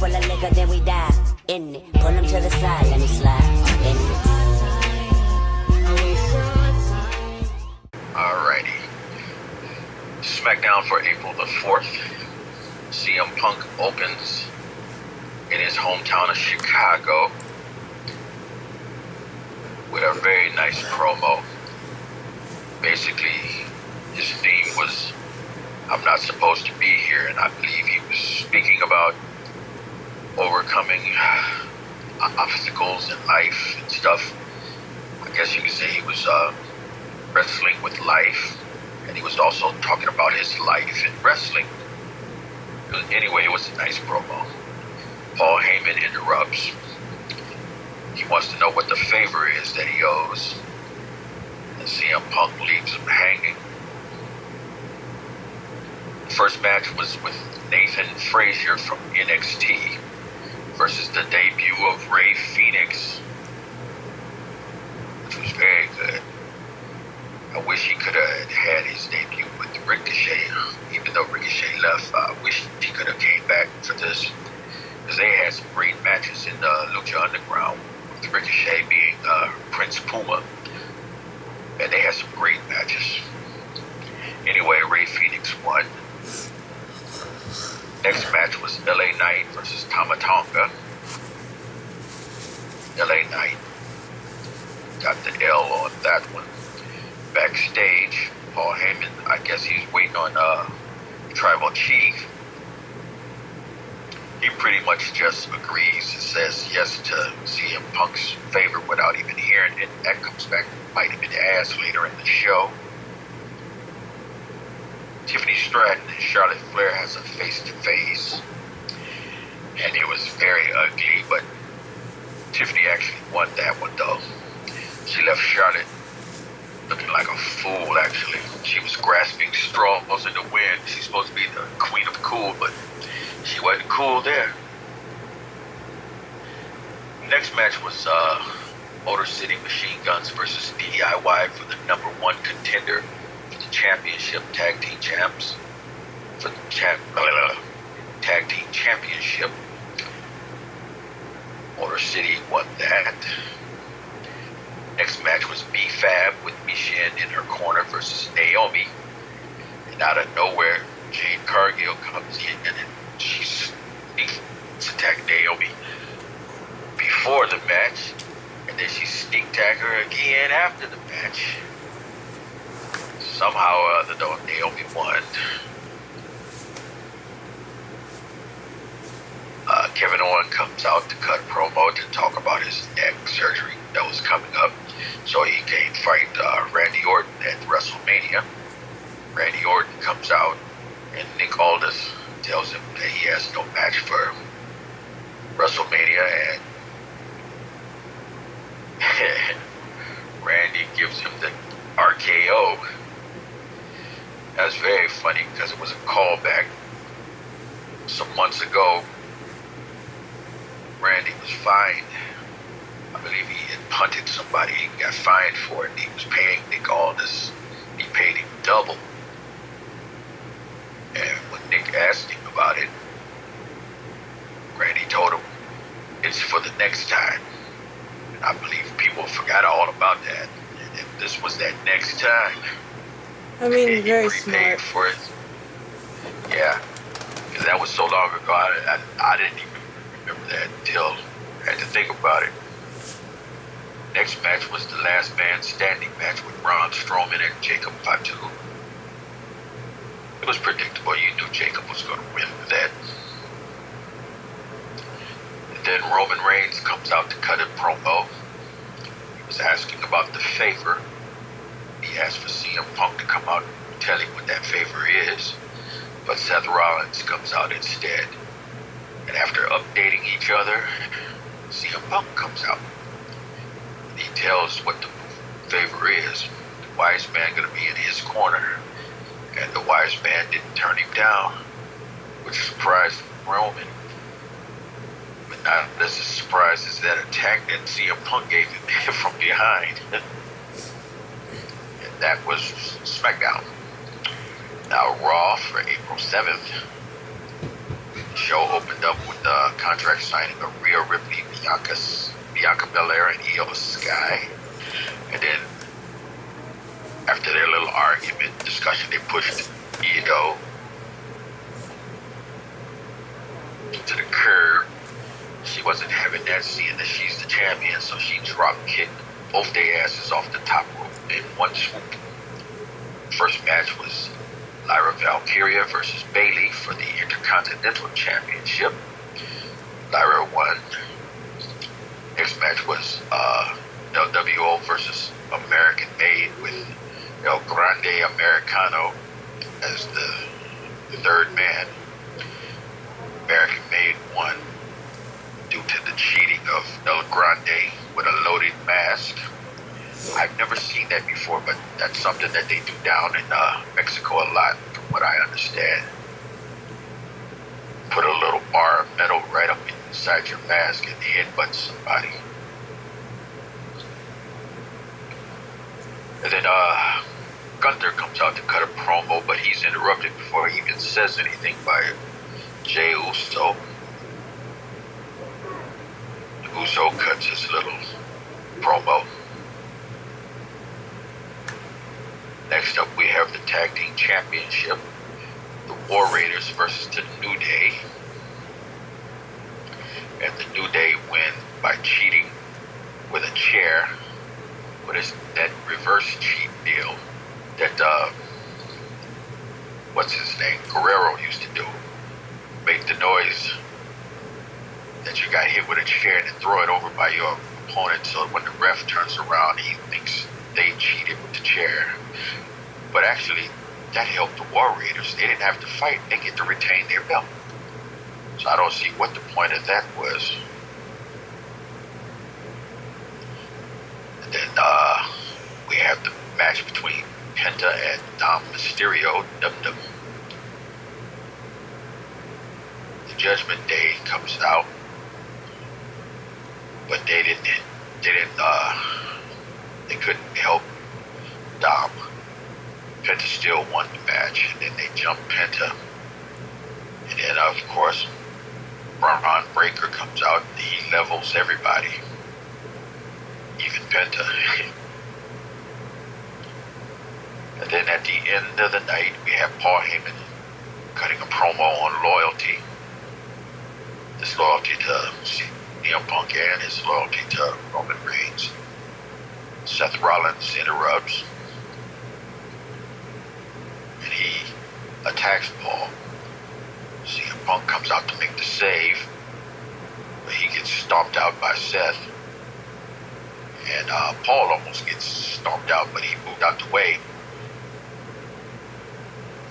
full of liquor, then we die. In it, pull him to the side, let me slide. In it. Alrighty. SmackDown for April the 4th. CM Punk opens in his hometown of Chicago with a very nice promo. Basically, his theme was, I'm not supposed to be here, and I believe he was speaking about overcoming obstacles in life and stuff. I guess you could say he was wrestling with life, and he was also talking about his life in wrestling. Anyway, it was a nice promo. Paul Heyman interrupts. He wants to know what the favor is that he owes, and CM Punk leaves him hanging. The first match was with Nathan Frazier from NXT versus the debut of Rey Fenix, which was very good. I wish he could have had his debut with Ricochet, even though Ricochet left. I wish he could have came back for this, because they had some great matches in Lucha Underground, with Ricochet being Prince Puma, and they had some great matches. Anyway, Rey Fenix won. Next match was LA Knight versus Tama Tonga. LA Knight got the L on that one. Backstage, Paul Heyman, I guess he's waiting on Tribal Chief. He pretty much just agrees and says yes to CM Punk's favor without even hearing it. That comes back to bite him in the ass later in the show. Tiffany Stratton and Charlotte Flair has a face-to-face, and it was very ugly, but Tiffany actually won that one though. She left Charlotte looking like a fool, actually. She was grasping straws in the wind. She's supposed to be the queen of cool, but she wasn't cool there. Next match was Motor City Machine Guns versus DIY for the #1 contender for the championship, tag team champs, for the tag team championship. Motor City won that. Next match was B-Fab with Michin in her corner versus Naomi. And out of nowhere, Jade Cargill comes in and she sneaks attack Naomi before the match. And then she sneak attack her again after the match. Somehow or other, though, Naomi won. Kevin Owens comes out to cut a promo to talk about his neck surgery that was coming up, so he can fight Randy Orton at WrestleMania. Randy Orton comes out, and Nick Aldis tells him that he has no match for WrestleMania, and Randy gives him the RKO. That's very funny because it was a callback. Some months ago, Randy was fined. I believe he had punted somebody. He got fined for it. He was paying Nick Aldis. He paid him double. And when Nick asked him about it, Randy told him it's for the next time. And I believe people forgot all about that. And if this was that next time, I mean, very he smart. for it. Yeah, because that was so long ago. I didn't even remember that until I had to think about it. Next match was the last man standing match with Braun Strowman and Jacob Fatu. It was predictable. You knew Jacob was going to win that. And then Roman Reigns comes out to cut a promo. He was asking about the favor. He asked for CM Punk to come out and tell him what that favor is. But Seth Rollins comes out instead. And after updating each other, CM Punk comes out. He tells what the favor is. The wise man going to be in his corner. And the wise man didn't turn him down, which surprised Roman. But not as surprised as that attack that CM Punk gave him from behind. And that was SmackDown. Now Raw for April 7th. show opened up with the contract signing of Rhea Ripley, Bianca Belair, and Io Sky. And then after their little argument, discussion, they pushed Io to the curb. She wasn't having that, seeing that she's the champion, so she drop kicked both their asses off the top rope in one swoop. First match was Lyra Valkyria versus Bayley for the Intercontinental Championship. Lyra won. Next match was LWO versus American Made with El Grande Americano as the third man. American Made won due to the cheating of El Grande with a loaded mask. I've never seen that before, but that's something that they do down in Mexico a lot, from what I understand. Put a little bar of metal right up inside your mask and headbutt somebody. And then Gunther comes out to cut a promo, but he's interrupted before he even says anything by Jey Uso. Uso cuts his little promo. Next up, we have the Tag Team Championship. The War Raiders versus the New Day. And the New Day win by cheating with a chair. What is that reverse cheat deal that, what's his name, Guerrero used to do? Make the noise that you got hit with a chair and then throw it over by your opponent, so when the ref turns around, he thinks they cheated with the chair. But actually, that helped the War Raiders. They didn't have to fight. They get to retain their belt. So I don't see what the point of that was. And then we have the match between Penta and Dom Mysterio. The Judgment Day comes out, but they couldn't help Dom. Penta still won the match, and then they jumped Penta. And then, of course, Braun Breaker comes out, and he levels everybody, even Penta. And then at the end of the night, we have Paul Heyman cutting a promo on loyalty. His loyalty to CM Punk and his loyalty to Roman Reigns. Seth Rollins interrupts. And he attacks Paul. CM Punk comes out to make the save, but he gets stomped out by Seth. And Paul almost gets stomped out, but he moved out the way.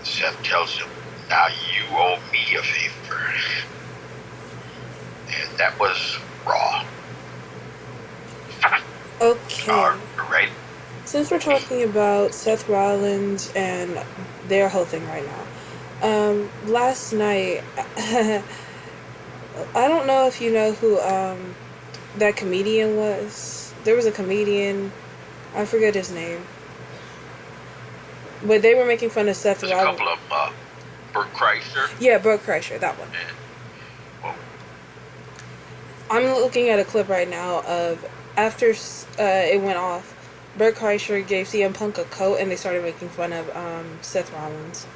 Seth tells him, "Now you owe me a favor." And that was Raw. Okay. Right. Since we're talking about Seth Rollins and their whole thing right now, last night, I don't know if you know who that comedian was. There was a comedian, I forget his name, but they were making fun of Seth Rollins. There's a couple of them, Bert Kreischer. Yeah, Bert Kreischer, that one. Well, I'm looking at a clip right now of after it went off. Bert Kreischer gave CM Punk a coat, and they started making fun of Seth Rollins.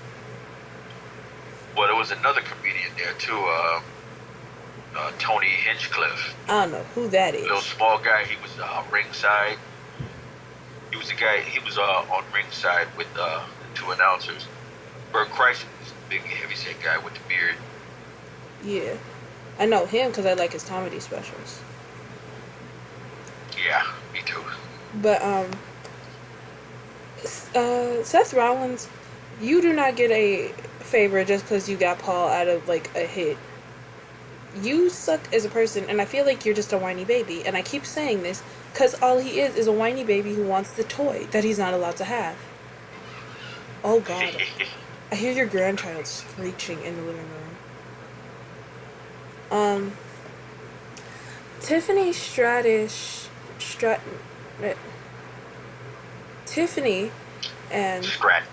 well, there was another comedian there too, Tony Hinchcliffe. I don't know who that is. Little small guy. He was ringside. He was the guy. He was on ringside with the two announcers. Bert Kreischer was the big heavyset guy with the beard. Yeah, I know him because I like his comedy specials. Yeah, me too. But Seth Rollins, you do not get a favor just because you got Paul out of like a hit. You suck as a person, and I feel like you're just a whiny baby. And I keep saying this because all he is a whiny baby who wants the toy that he's not allowed to have. Oh God, I hear your grandchild screeching in the living room. Tiffany Tiffany and Stratton.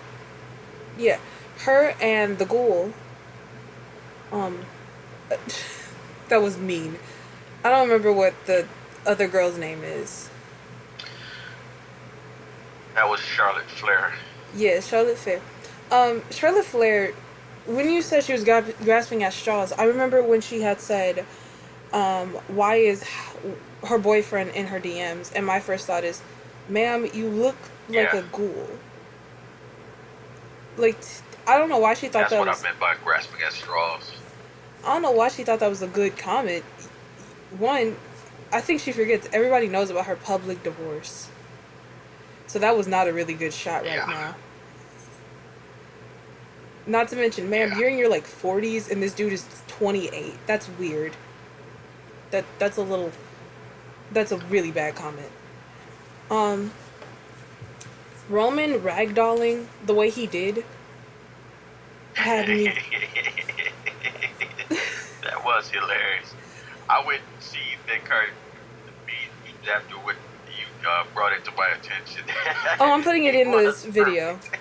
yeah, her and the Ghoul That was mean. I don't remember what the other girl's name is. That was Charlotte Flair. Yeah, Charlotte Flair. Charlotte Flair, when you said she was grasping at straws, I remember when she had said, why is her boyfriend in her DMs? And my first thought is, ma'am, you look like Yeah, a ghoul. Like, I don't know why she thought that's that what was. I meant by grasping at straws. I don't know why she thought that was a good comment. One, I think she forgets everybody knows about her public divorce. So that was not a really good shot right Yeah, now. Not to mention, ma'am, yeah. you're in your like 40s and this dude is 28. That's weird. That's a little. That's a really bad comment. Um, Roman ragdolling the way he did had me. That was hilarious. I went and see that card after what you brought it to my attention. Oh, I'm putting it It in this was video perfect.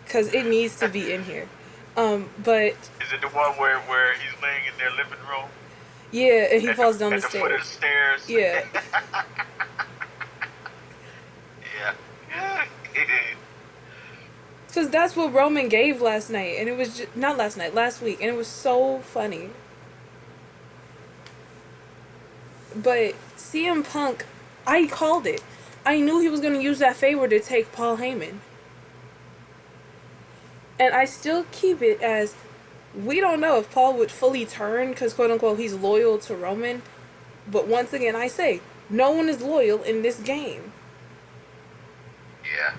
because it needs to be in here. But Is it the one where he's laying in their living room yeah, and he at falls down the at the foot of the stairs. stairs? Yeah, Yeah. because that's what Roman gave last night, and it was just, not last night, last week, and it was so funny. But CM Punk, I called it. I knew he was going to use that favor to take Paul Heyman. And I still keep it as, we don't know if Paul would fully turn because, quote unquote, he's loyal to Roman. But once again, I say, no one is loyal in this game. Yeah.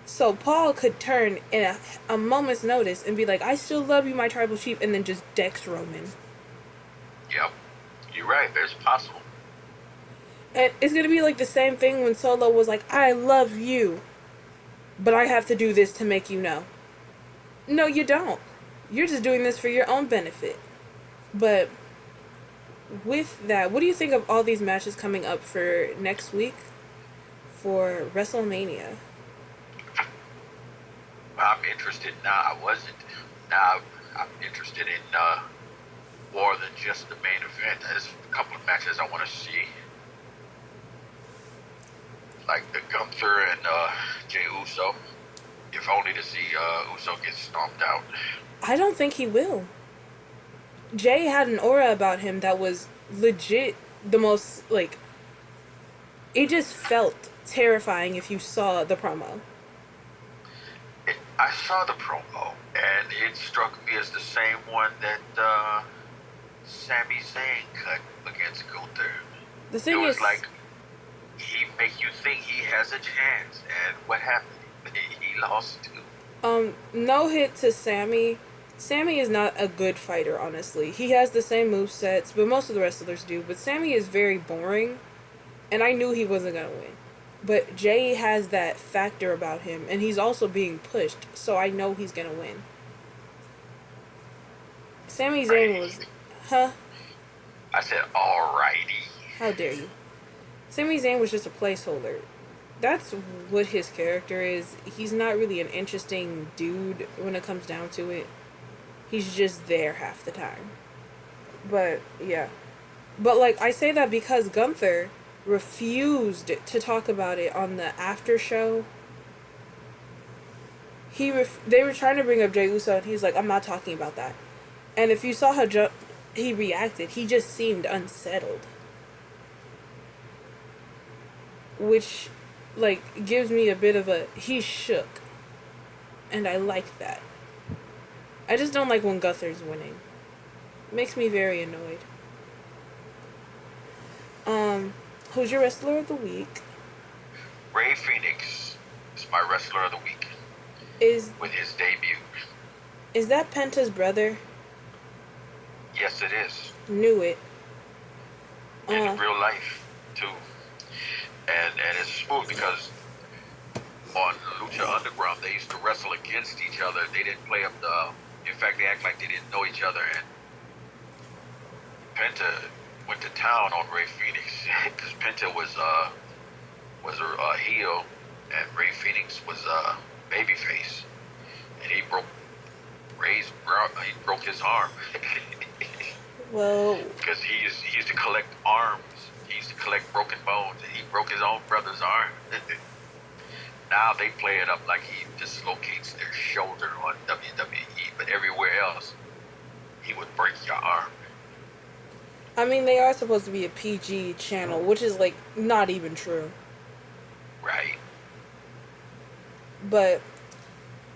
So Paul could turn in a moment's notice and be like, I still love you, my tribal chief, and then just dex Roman. Yep. You're right. It's possible. And it's going to be like the same thing when Solo was like, I love you, but I have to do this to make you know. No, you don't. You're just doing this for your own benefit. But with that, what do you think of all these matches coming up for next week for WrestleMania? I'm interested now. I wasn't. Now I'm interested in more than just the main event. There's a couple of matches I want to see, like the Gunther and Jey Uso. If only to see Uso get stomped out. I don't think he will. Jay had an aura about him that was legit the most, like, it just felt terrifying if you saw the promo. I saw the promo, and it struck me as the same one that Sami Zayn cut against Gunther. The It thing was is, like he make you think he has a chance, and what happened? He lost too. no hit to Sammy. Sammy is not a good fighter, honestly. He has the same movesets, but most of the wrestlers do. But Sammy is very boring, and I knew he wasn't going to win. But Jay has that factor about him, and he's also being pushed, so I know he's going to win. Sami Zayn was... Huh? I said, alrighty. How dare you? Sami Zayn was just a placeholder. That's what his character is. He's not really an interesting dude when it comes down to it. He's just there half the time. But, yeah. But, like, I say that because Gunther refused to talk about it on the after show. They were trying to bring up Jey Uso, and he's like, I'm not talking about that. And if you saw how he reacted, he just seemed unsettled. Which, like, gives me a bit of a, he's shook. And I like that. I just don't like when Gunther's winning. It makes me very annoyed. Who's your wrestler of the week? Ray Phoenix is my wrestler of the week with his debut. Is that Penta's brother? Yes, it is. Knew it. In real life, too. And it's smooth because on Lucha Underground, they used to wrestle against each other. They didn't play up the... In fact, they act like they didn't know each other. And Penta went to town on Ray Phoenix because Penta was a heel and Ray Phoenix was a babyface. And he broke He broke his arm. Well, Because he used to collect arms. He used to collect broken bones, and he broke his own brother's arm. Now they play it up like he dislocates their shoulder on WWE, but everywhere else, he would break your arm. I mean, they are supposed to be a PG channel, which is, like, not even true. Right. But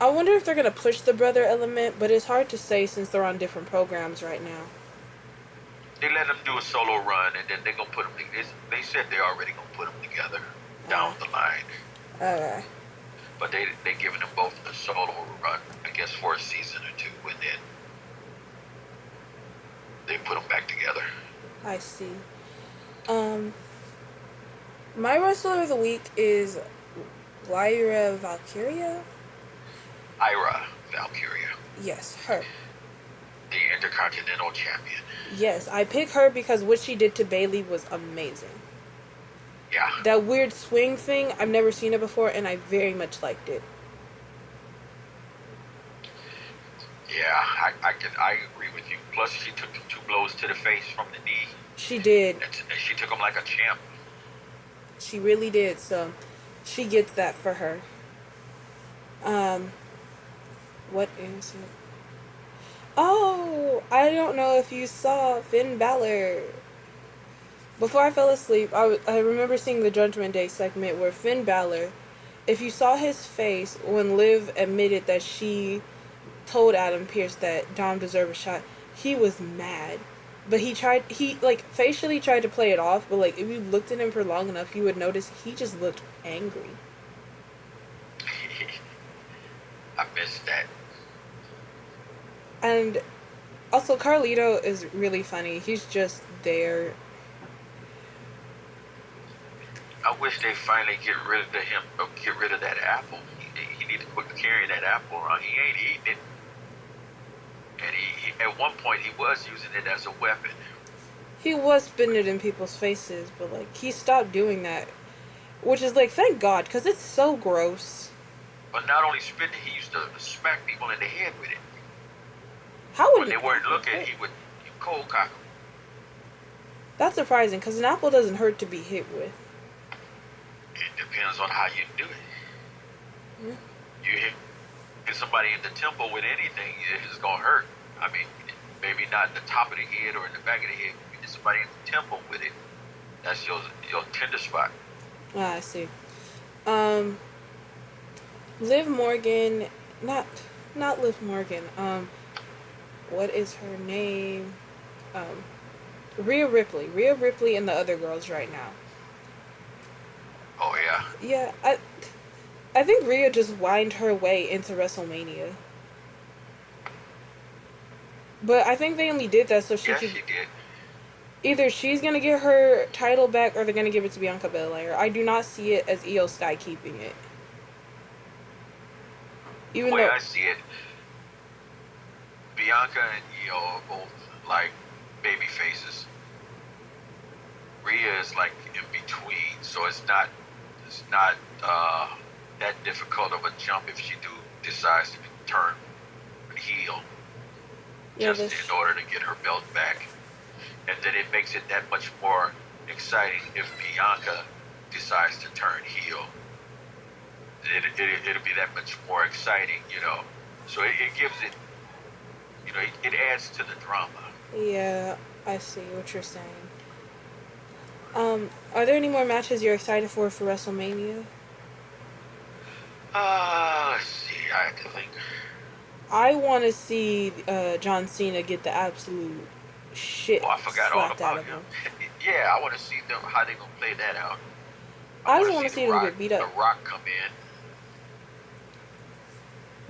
I wonder if they're going to push the brother element, but it's hard to say since they're on different programs right now. They let him do a solo run, and then they're going to put him together. They said they're already going to put him together down the line. Okay. But they giving them both a solo run, I guess, for a season or two, and then they put them back together. I see. My wrestler of the week is Lyra Valkyria. Ira Valkyria. Yes, her. The Intercontinental Champion. Yes, I pick her because what she did to Bayley was amazing. Yeah. That weird swing thing, I've never seen it before, and I very much liked it. Yeah, I agree with you. Plus, she took 2 blows to the face from the knee. She did. And she took them like a champ. She really did, so she gets that for her. What is it? Oh, I don't know if you saw Finn Balor. Before I fell asleep, I remember seeing the Judgment Day segment where Finn Balor, if you saw his face when Liv admitted that she told Adam Pearce that Dom deserved a shot, he was mad. But he facially tried to play it off, but, like, if you looked at him for long enough, you would notice he just looked angry. I missed that. And also, Carlito is really funny. He's just there. I wish they finally get rid of him, or get rid of that apple. He need to quit carrying that apple around. He ain't eating it. And he at one point, he was using it as a weapon. He was spitting it in people's faces, but, like, he stopped doing that. Which is, like, thank God, because it's so gross. But not only spitting, he used to smack people in the head with it. How would when they weren't looking, he would cold cock them. That's surprising, because an apple doesn't hurt to be hit with. It depends on how you do it. Yeah. You hit somebody in the temple with anything, it's going to hurt. I mean, maybe not in the top of the head or in the back of the head. If you hit somebody in the temple with it, that's your tender spot. Ah, I see. Liv Morgan, not Liv Morgan. What is her name? Rhea Ripley. Rhea Ripley and the other girls right now. Oh yeah. Yeah, I think Rhea just whined her way into WrestleMania. But I think they only did that so she could. She did. Either she's gonna get her title back or they're gonna give it to Bianca Belair. I do not see it as Io Sky keeping it. The way I see it, Bianca and Io are both like baby faces. Rhea is like in between, so it's not that difficult of a jump if she decides to turn heel, just in order to get her belt back. And then it makes it that much more exciting if Bianca decides to turn heel. It'll be that much more exciting, you know. So it gives it, you know, it adds to the drama. Yeah, I see what you're saying. Are there any more matches you're excited for WrestleMania? Let's see. I have to think. I want to see John Cena get the absolute shit. Oh, I forgot all slapped out about of him. him. Yeah, I want to see them how they gonna play that out. I just want to see them get beat up. The Rock come in.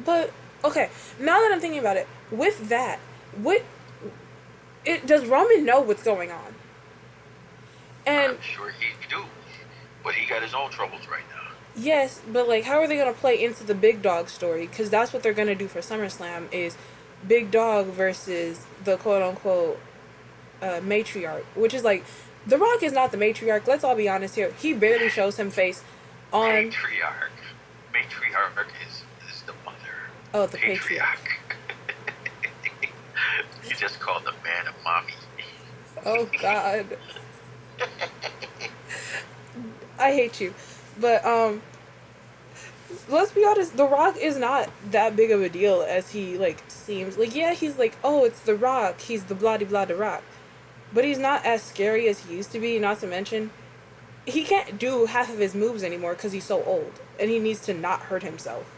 But okay, now that I'm thinking about it, with that, does Roman know what's going on? And I'm sure he do, but he got his own troubles right now. Yes, but, like, how are they going to play into the Big Dog story? Because that's what they're going to do for SummerSlam is Big Dog versus the quote-unquote matriarch. Which is, like, The Rock is not the matriarch. Let's all be honest here. He barely shows him face on... Matriarch is the mother. Oh, the patriarch. just called the man a mommy. Oh God, I hate you. But let's be honest, The Rock is not that big of a deal as he like seems. Like, yeah, he's like, oh, it's The Rock. He's the blah de blah The Rock, but he's not as scary as he used to be. Not to mention, he can't do half of his moves anymore because he's so old, and he needs to not hurt himself.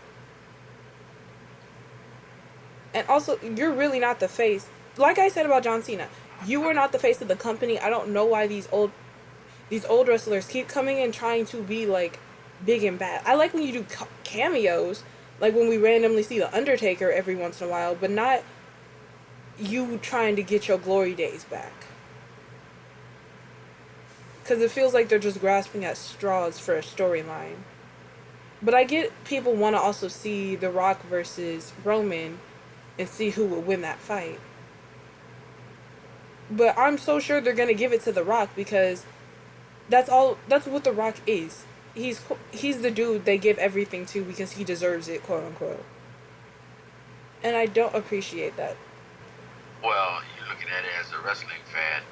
And also, you're really not the face. Like I said about John Cena, you were not the face of the company. I don't know why these old wrestlers keep coming in trying to be like big and bad. I like when you do cameos, like when we randomly see the Undertaker every once in a while, but not you trying to get your glory days back. Because it feels like they're just grasping at straws for a storyline. But I get people want to also see The Rock versus Roman and see who will win that fight. But I'm so sure they're going to give it to The Rock because that's what The Rock is. He's the dude they give everything to because he deserves it, quote unquote. And I don't appreciate that. Well, you're looking at it as a wrestling fan.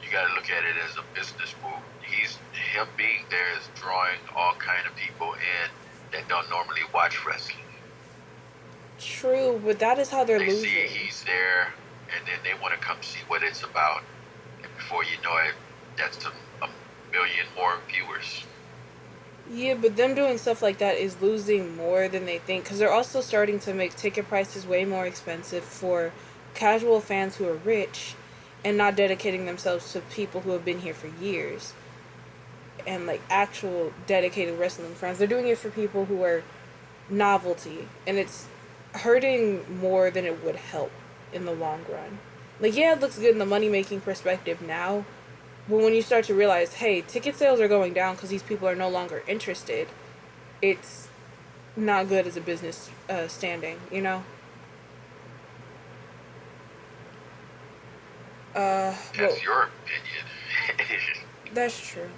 You got to look at it as a business move. Him being there is drawing all kind of people in that don't normally watch wrestling. True, but that is how they're They losing. see he's there, and then they want to come see what it's about. And before you know it, that's a million more viewers. Yeah, but them doing stuff like that is losing more than they think because they're also starting to make ticket prices way more expensive for casual fans who are rich and not dedicating themselves to people who have been here for years and like actual dedicated wrestling fans. They're doing it for people who are novelty, and it's hurting more than it would help in the long run. Like, yeah, it looks good in the money making perspective now, but when you start to realize, hey, ticket sales are going down because these people are no longer interested, it's not good as a business standing, you know? That's Well, your opinion. that's true.